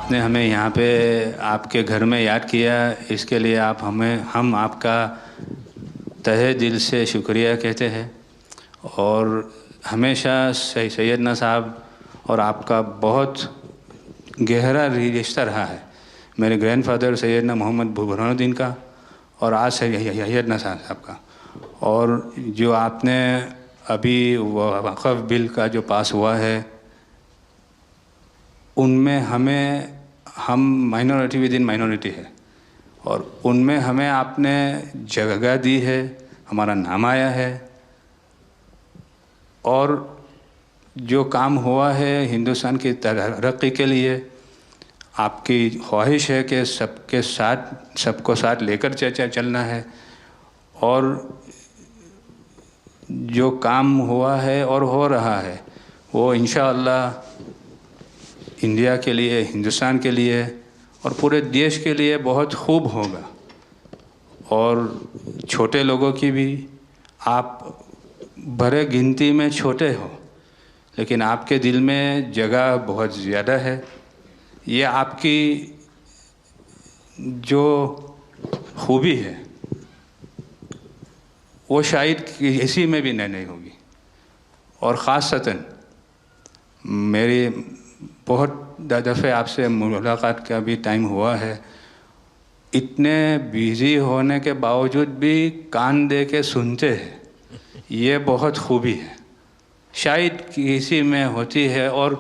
आपने हमें यहाँ पे आपके घर में याद किया, इसके लिए हम आपका तहे दिल से शुक्रिया कहते हैं। और हमेशा सैयदना साहब और आपका बहुत गहरा रिश्ता रहा है, मेरे ग्रैंडफादर सैयदना मोहम्मद बुरहानुद्दीन का और आज सैयदना साहब का। और जो आपने अभी वक़्फ़ बिल का जो पास हुआ है, उनमें हम माइनॉरिटी विद इन माइनॉरिटी है, और उनमें हमें आपने जगह दी है, हमारा नाम आया है। और जो काम हुआ है हिंदुस्तान की तरक्की के लिए, आपकी ख्वाहिश है कि सबको साथ लेकर चलना है। और जो काम हुआ है और हो रहा है वो इंशाअल्लाह इंडिया के लिए, हिंदुस्तान के लिए और पूरे देश के लिए बहुत खूब होगा। और छोटे लोगों की भी, आप भरे गिनती में छोटे हो, लेकिन आपके दिल में जगह बहुत ज़्यादा है। ये आपकी जो खूबी है वो शायद किसी में भी नहीं होगी। और ख़ासतन मेरी बहुत दफ़े आपसे मुलाकात का भी टाइम हुआ है, इतने बिज़ी होने के बावजूद भी कान दे के सुनते हैं, ये बहुत खूबी है, शायद किसी में होती है। और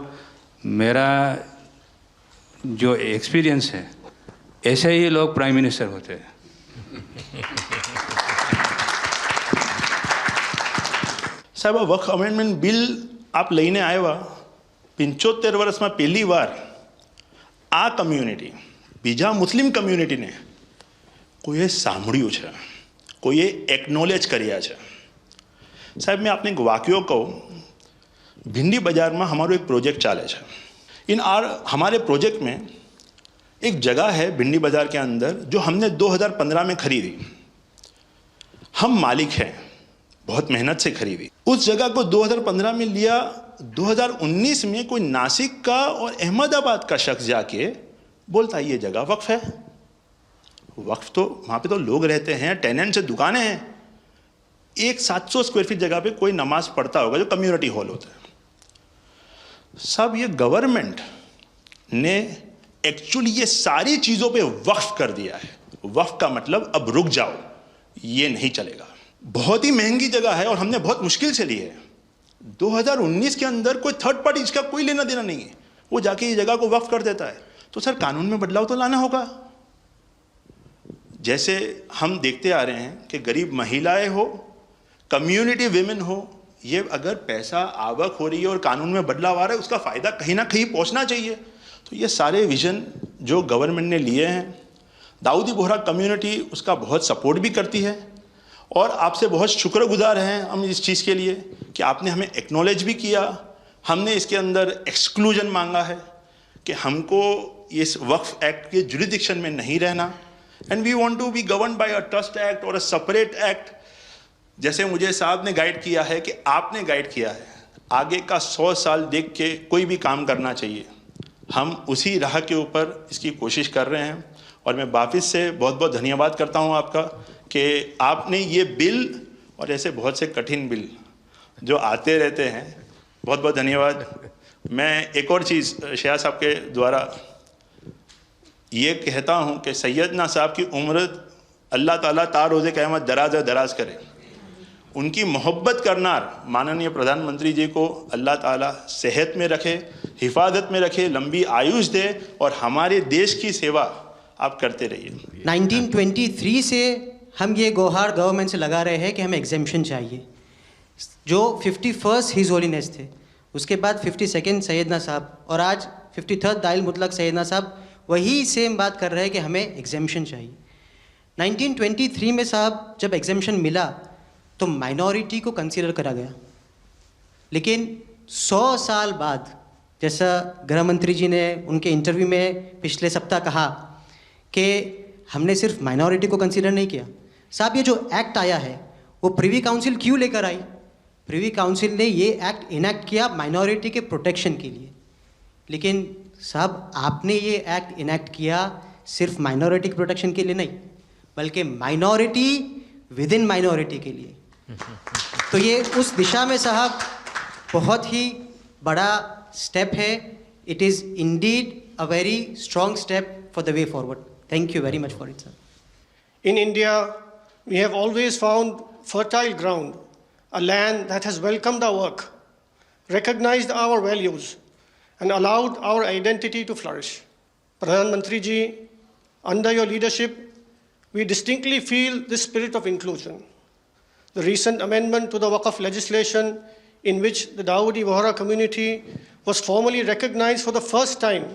मेरा जो एक्सपीरियंस है, ऐसे ही लोग प्राइम मिनिस्टर होते हैं। સાહેબ, વક્ફ અમેન્ડમેન્ટ બિલ આપ લઈને આવ્યા, 75 વર્ષમાં પહેલી વાર આ કમ્યુનિટી, બીજા મુસ્લિમ કમ્યુનિટીને કોઈએ સાંભળ્યું છે, કોઈએ એકનોલેજ કર્યા છે। સાહેબ, मैं आपने एक वाक्य कहूँ, भिंडी बाज़ार में हमारो एक प्रोजेक्ट चाले है। हमारे प्रोजेक्ट में एक जगह है भिंडी बाज़ार के अंदर जो हमने 2015 में खरीदी। हम मालिक हैं, बहुत मेहनत से खरीदी। उस जगह को 2015 में लिया, 2019 में कोई नासिक का और अहमदाबाद का शख्स जाके बोलता ये जगह वक्फ है। वक्फ तो वहाँ पे तो लोग रहते हैं, टेनेंट्स हैं, दुकानें हैं। एक 700 स्क्वायर फीट जगह पे कोई नमाज पढ़ता होगा जो कम्युनिटी हॉल होता है। सब ये गवर्नमेंट ने एक्चुअली ये सारी चीज़ों पे वक्फ कर दिया है। वक्फ का मतलब अब रुक जाओ, ये नहीं चलेगा। बहुत ही महंगी जगह है और हमने बहुत मुश्किल से ली है। 2019 के अंदर कोई थर्ड पार्टी, इसका कोई लेना देना नहीं है, वो जाके ये जगह को वक्फ कर देता है। तो सर, कानून में बदलाव तो लाना होगा। जैसे हम देखते आ रहे हैं कि गरीब महिलाएं हो, कम्युनिटी विमेन हो, ये अगर पैसा आवक हो रही है और कानून में बदलाव आ रहा है, उसका फ़ायदा कहीं ना कहीं पहुंचना चाहिए। तो ये सारे विजन जो गवर्नमेंट ने लिए हैं, दाऊदी बोहरा कम्युनिटी उसका बहुत सपोर्ट भी करती है। और आपसे बहुत शुक्रगुजार हैं हम इस चीज़ के लिए कि आपने हमें एक्नॉलेज भी किया। हमने इसके अंदर एक्सक्लूजन मांगा है कि हमको इस वक्फ एक्ट के जुरिडिक्शन में नहीं रहना, and we want to be govern by a trust act और अ सेपरेट एक्ट। जैसे मुझे साहब ने गाइड किया है कि आपने गाइड किया है, आगे का 100 साल देख के कोई भी काम करना चाहिए। हम उसी राह के ऊपर इसकी कोशिश कर रहे हैं। और मैं वापस से बहुत बहुत धन्यवाद करता हूं आपका कि आपने ये बिल और ऐसे बहुत से कठिन बिल जो आते रहते हैं, बहुत बहुत धन्यवाद। मैं एक और चीज़ शाह साहब के द्वारा ये कहता हूं कि सैयदना साहब की उम्र अल्लाह ताला ता रोज़े क़यामत दराज करे। उनकी मोहब्बत करना माननीय प्रधानमंत्री जी को अल्लाह ताला सेहत में रखे, हिफाजत में रखे, लंबी आयुष दे और हमारे देश की सेवा आप करते रहिए। 1923 से हम ये गुहार गवर्नमेंट से लगा रहे हैं कि हमें एग्जेम्पशन चाहिए। जो 51st हिज होलीनेस थे, उसके बाद 52nd सैयदना साहब और आज 53rd दाइल मुतलक सैयदना साहब वही सेम बात कर रहे हैं कि हमें एग्जेम्पशन चाहिए। 1923 में साहब जब एग्जेम्पशन मिला तो माइनॉरिटी को कंसीडर करा गया, लेकिन 100 साल बाद, जैसा गृह मंत्री जी ने उनके इंटरव्यू में पिछले सप्ताह कहा कि हमने सिर्फ माइनॉरिटी को कंसीडर नहीं किया। साहब, ये जो एक्ट आया है वो प्रिवी काउंसिल क्यों लेकर आई? प्रिवी काउंसिल ने ये एक्ट इनैक्ट किया माइनॉरिटी के प्रोटेक्शन के लिए, लेकिन साहब आपने ये एक्ट इनैक्ट किया सिर्फ माइनॉरिटी की प्रोटेक्शन के लिए नहीं, बल्कि माइनॉरिटी विद इन माइनॉरिटी के लिए। तो ये उस दिशा में साहब बहुत ही बड़ा स्टेप है। It is indeed a very strong step for the way forward. Thank you very much for it sir. In India, we have always found fertile ground, a land that has welcomed our work, recognized our values, and allowed our identity to flourish. Pradhan Mantri ji, under your leadership, we distinctly feel this spirit of inclusion. The recent amendment to the Waqf legislation, in which the Dawoodi Bohra community was formally recognized for the first time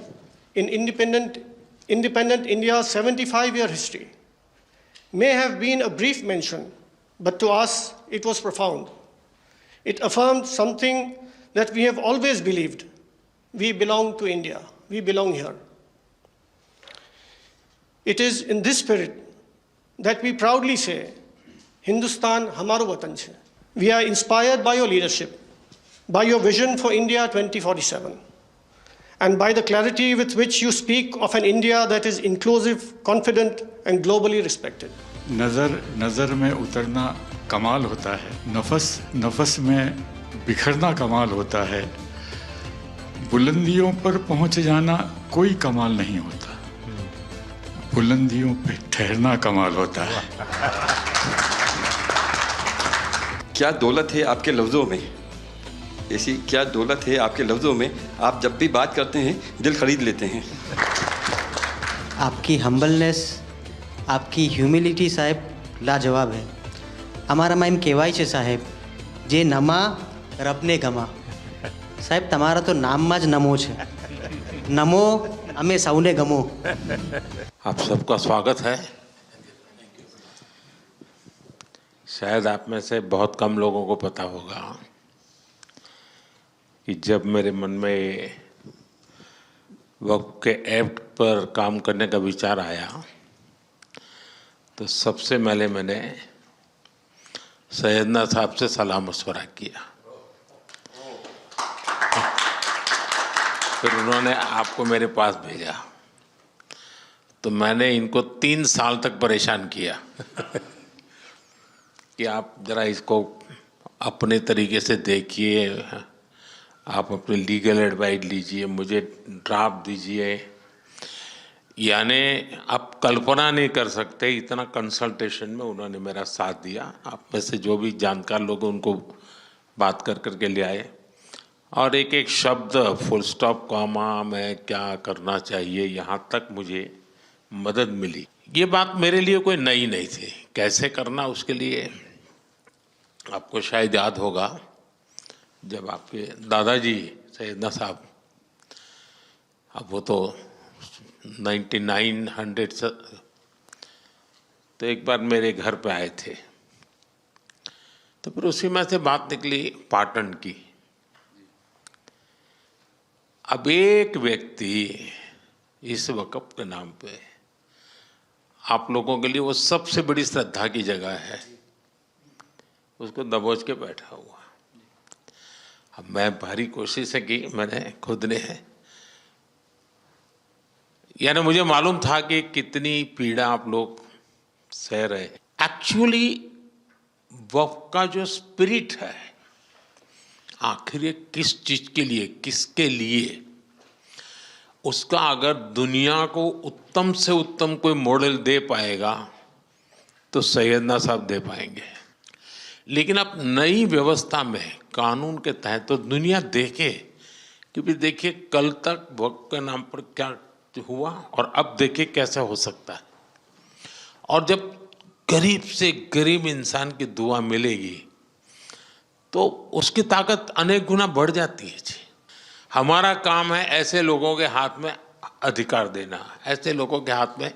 in independent India's 75-year history, may have been a brief mention, but to us it was profound. It affirmed something that we have always believed. We belong to India. We belong here. It is in this spirit that we proudly say, Hindustan hamaro watan chhe. We are inspired by your leadership, by your vision for India 2047, and by the clarity with which you speak of an India that is inclusive, confident, and globally respected. नज़र में उतरना कमाल होता है, नफस में बिखरना कमाल होता है, बुलंदियों पर पहुंच जाना कोई कमाल नहीं होता, बुलंदियों पे ठहरना कमाल होता है। क्या दौलत है आपके लफ्ज़ों में, ऐसी क्या दौलत है आपके लफ्ज़ों में, आप जब भी बात करते हैं दिल खरीद लेते हैं। आपकी हम्बलनेस, आपकी ह्यूमिलिटी साहेब लाजवाब है। हमारा माइम केवाई छे साहेब जे नमा रबने गमा। साहेब तमारा तो नाम माज नमो है, नमो हमें सौने गमो। आप सबका स्वागत है। शायद आप में से बहुत कम लोगों को पता होगा कि जब मेरे मन में वक्फ के एक्ट पर काम करने का विचार आया तो सबसे पहले मैंने सैयदना साहब से सलाह मशवरा किया, फिर उन्होंने आपको मेरे पास भेजा, तो मैंने इनको 3 साल तक परेशान किया कि आप ज़रा इसको अपने तरीके से देखिए, आप अपने लीगल एडवाइस लीजिए, मुझे ड्राफ्ट दीजिए। यानी आप कल्पना नहीं कर सकते इतना कंसल्टेशन में उन्होंने मेरा साथ दिया। आप में से जो भी जानकार लोग उनको बात कर करके ले आए और एक एक शब्द, फुल स्टॉप, कॉमा में क्या करना चाहिए, यहाँ तक मुझे मदद मिली। ये बात मेरे लिए कोई नई नहीं थी, कैसे करना उसके लिए आपको शायद याद होगा जब आपके दादाजी सैयदना साहब, अब वो तो 1900 से, तो एक बार मेरे घर पे आए थे, तो फिर उसी में से बात निकली पाटन की। अब एक व्यक्ति इस वक़्फ़ के नाम पे आप लोगों के लिए वो सबसे बड़ी श्रद्धा की जगह है, उसको दबोच के बैठा हुआ। अब मैं भारी कोशिश की मैंने खुद ने, यानी मुझे मालूम था कि कितनी पीड़ा आप लोग सह रहे। एक्चुअली वक्फ का जो स्पिरिट है, आखिर ये किस चीज के लिए, किसके लिए, उसका अगर दुनिया को उत्तम से उत्तम कोई मॉडल दे पाएगा तो सैयदना साहब दे पाएंगे। लेकिन अब नई व्यवस्था में कानून के तहत तो दुनिया देखे कि भी देखिए कल तक वक्फ के नाम पर क्या हुआ और अब देखिए कैसे हो सकता है। और जब गरीब से गरीब इंसान की दुआ मिलेगी तो उसकी ताकत अनेक गुना बढ़ जाती है जी। हमारा काम है ऐसे लोगों के हाथ में अधिकार देना, ऐसे लोगों के हाथ में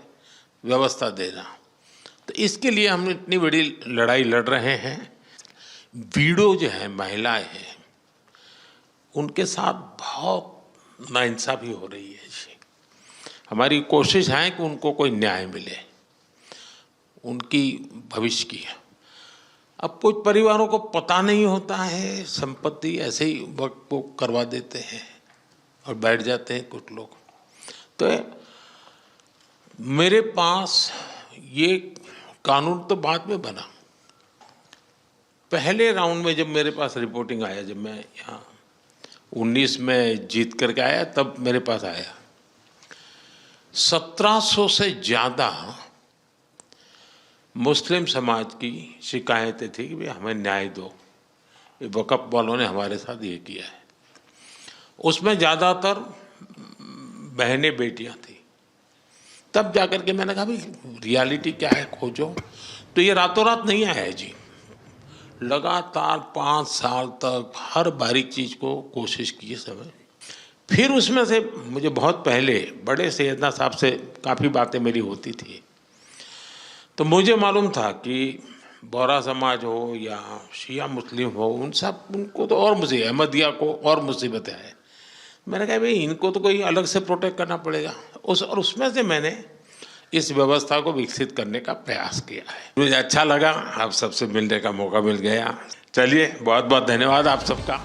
व्यवस्था देना। तो इसके लिए हम इतनी बड़ी लड़ाई लड़ रहे हैं। वीडो जो है, महिलाएं हैं, उनके साथ बहुत नाइंसाफी हो रही है जी। हमारी कोशिश है कि उनको कोई न्याय मिले, उनकी भविष्य की। अब कुछ परिवारों को पता नहीं होता है, संपत्ति ऐसे ही वक्त को करवा देते हैं। और बैठ जाते हैं कुछ लोग। तो मेरे पास ये कानून तो बाद में बना, पहले राउंड में जब मेरे पास रिपोर्टिंग आया, जब मैं यहाँ 19 में जीत करके आया, तब मेरे पास आया 1700 से ज़्यादा मुस्लिम समाज की शिकायतें थी कि भाई हमें न्याय दो, ये वक़्फ़ वालों ने हमारे साथ ये किया है। उसमें ज़्यादातर बहनें बेटियां थी। तब जाकर के मैंने कहा भाई रियलिटी क्या है खोजो। तो ये रातों रात नहीं आया है जी, लगातार 5 साल तक हर बारीक चीज़ को कोशिश की समय। फिर उसमें से मुझे बहुत पहले बड़े सैयदना साहब से काफ़ी बातें मेरी होती थी, तो मुझे मालूम था कि बोहरा समाज हो या शिया मुस्लिम हो, उनको तो और मुझे अहमदिया को और मुसीबतें हैं। मैंने कहा भाई इनको तो कोई अलग से प्रोटेक्ट करना पड़ेगा, और उसमें से मैंने इस व्यवस्था को विकसित करने का प्रयास किया है। मुझे अच्छा लगा, आप सबसे मिलने का मौका मिल गया। चलिए, बहुत बहुत धन्यवाद आप सबका।